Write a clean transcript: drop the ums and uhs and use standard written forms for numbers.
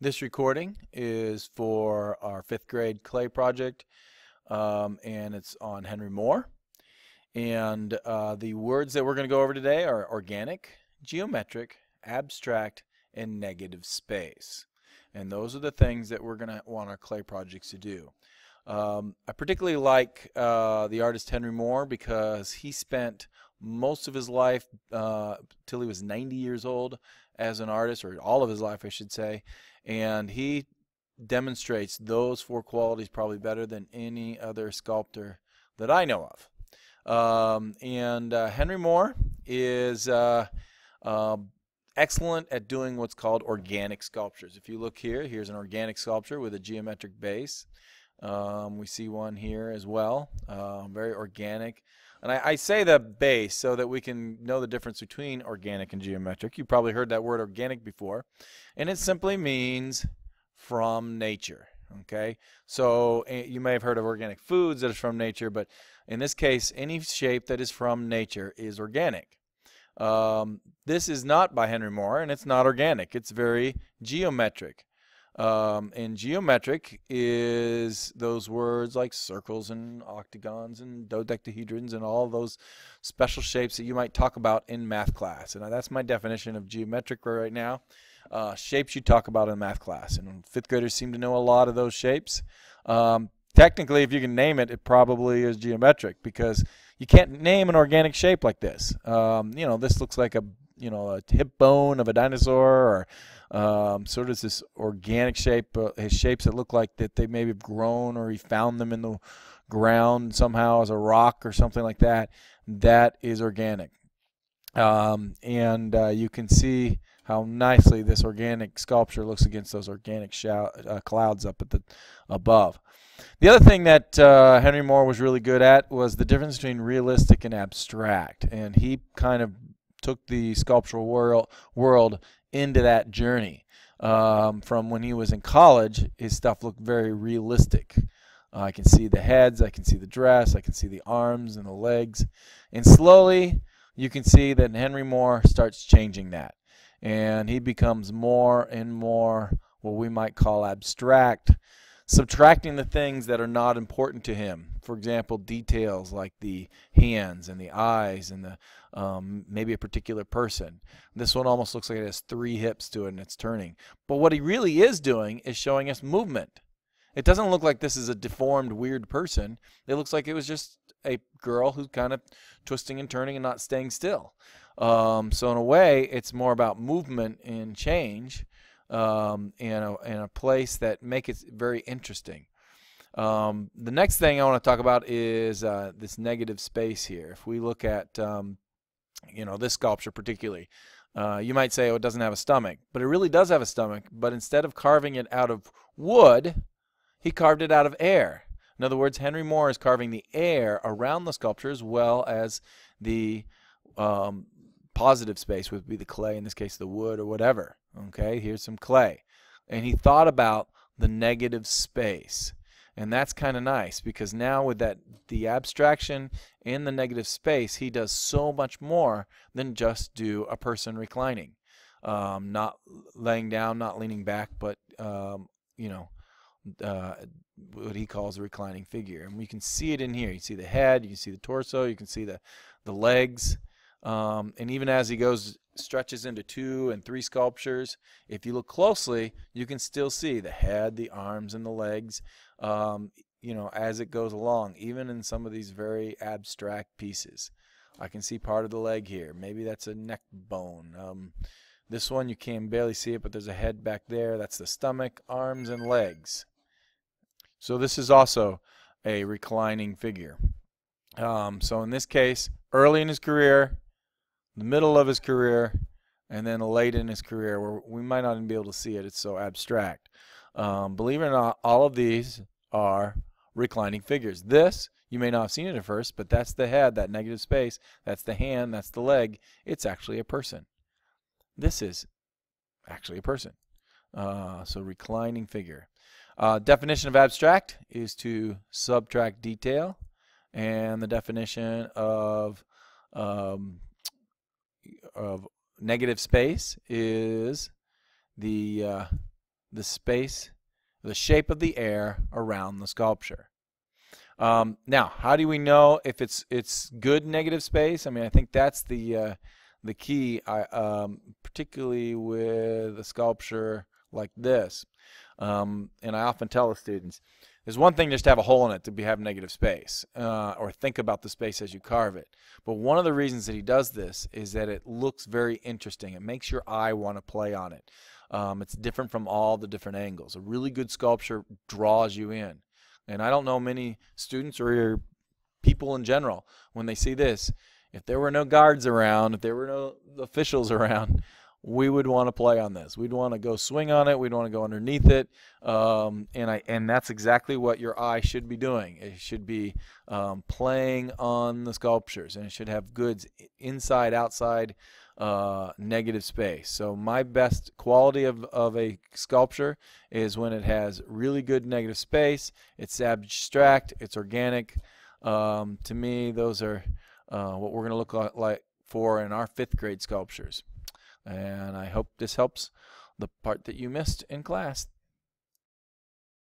This recording is for our 5th grade clay project, and it's on Henry Moore. And the words that we're going to go over today are organic, geometric, abstract, and negative space. And those are the things that we're going to want our clay projects to do. I particularly like the artist Henry Moore because he spent most of his life till he was 90 years old as an artist, or all of his life I should say, and he demonstrates those 4 qualities probably better than any other sculptor that I know of. Henry Moore is excellent at doing what's called organic sculptures. If you look here, here's an organic sculpture with a geometric base. We see one here as well, very organic. And I say the base so that we can know the difference between organic and geometric. You probably heard that word organic before, and it simply means from nature. Okay, so you may have heard of organic foods that is from nature, but in this case, any shape that is from nature is organic. This is not by Henry Moore, and it's not organic. It's very geometric. And geometric is those words like circles and octagons and dodecahedrons and all those special shapes that you might talk about in math class. And that's my definition of geometric right now. Shapes you talk about in math class. And 5th graders seem to know a lot of those shapes. Technically, if you can name it, it probably is geometric because you can't name an organic shape like this. This looks like a hip bone of a dinosaur, or sort of this organic shape, his shapes that look like that they maybe have grown or he found them in the ground somehow as a rock or something like that. That is organic. You can see how nicely this organic sculpture looks against those organic clouds up at the above. The other thing that Henry Moore was really good at was the difference between realistic and abstract, and he kind of took the sculptural world into that journey. From when he was in college, his stuff looked very realistic. I can see the heads, I can see the dress, I can see the arms and the legs, and slowly you can see that Henry Moore starts changing that, and he becomes more and more what we might call abstract, subtracting the things that are not important to him. For example, details like the hands and the eyes and the maybe a particular person. This one almost looks like it has 3 hips to it and it's turning. But what he really is doing is showing us movement. It doesn't look like this is a deformed, weird person. It looks like it was just a girl who's kind of twisting and turning and not staying still. So in a way, it's more about movement and change in a place that make it very interesting. The next thing I want to talk about is this negative space here. If we look at this sculpture particularly, you might say, oh, it doesn't have a stomach, but it really does have a stomach. But instead of carving it out of wood, he carved it out of air. In other words, Henry Moore is carving the air around the sculpture as well as the positive space, would be the clay, in this case the wood or whatever. Okay, here's some clay. And he thought about the negative space. And that's kind of nice because now with the abstraction in the negative space, he does so much more than just do a person reclining. Not laying down, not leaning back, but what he calls a reclining figure. And we can see it in here. You see the head, you can see the torso, you can see the legs. And even as he stretches into 2 and 3 sculptures, if you look closely, you can still see the head, the arms, and the legs, as it goes along, even in some of these very abstract pieces. I can see part of the leg here. Maybe that's a neck bone. This one, you can barely see it, but there's a head back there. That's the stomach, arms, and legs. So this is also a reclining figure. So in this case, early in his career, the middle of his career, and then late in his career, where we might not even be able to see it. It's so abstract. Believe it or not, all of these are reclining figures. This, you may not have seen it at first, but that's the head, that negative space. That's the hand, that's the leg. It's actually a person. This is actually a person. So reclining figure. Definition of abstract is to subtract detail, and the definition of negative space is the the space, the shape of the air around the sculpture. Now, how do we know if it's good negative space? I mean, I think that's the key, particularly with a sculpture like this. And I often tell the students, there's one thing just to have a hole in it to have negative space, or think about the space as you carve it. But one of the reasons that he does this is that it looks very interesting. It makes your eye want to play on it. It's different from all the different angles. A really good sculpture draws you in. And I don't know many students or people in general, when they see this, if there were no guards around, if there were no officials around, we would want to play on this. We'd want to go swing on it. We'd want to go underneath it. And that's exactly what your eye should be doing. It should be playing on the sculptures, and it should have good inside, outside, negative space. So my best quality of a sculpture is when it has really good negative space, it's abstract, it's organic. To me, those are what we're going to look like for in our 5th grade sculptures. And I hope this helps the part that you missed in class.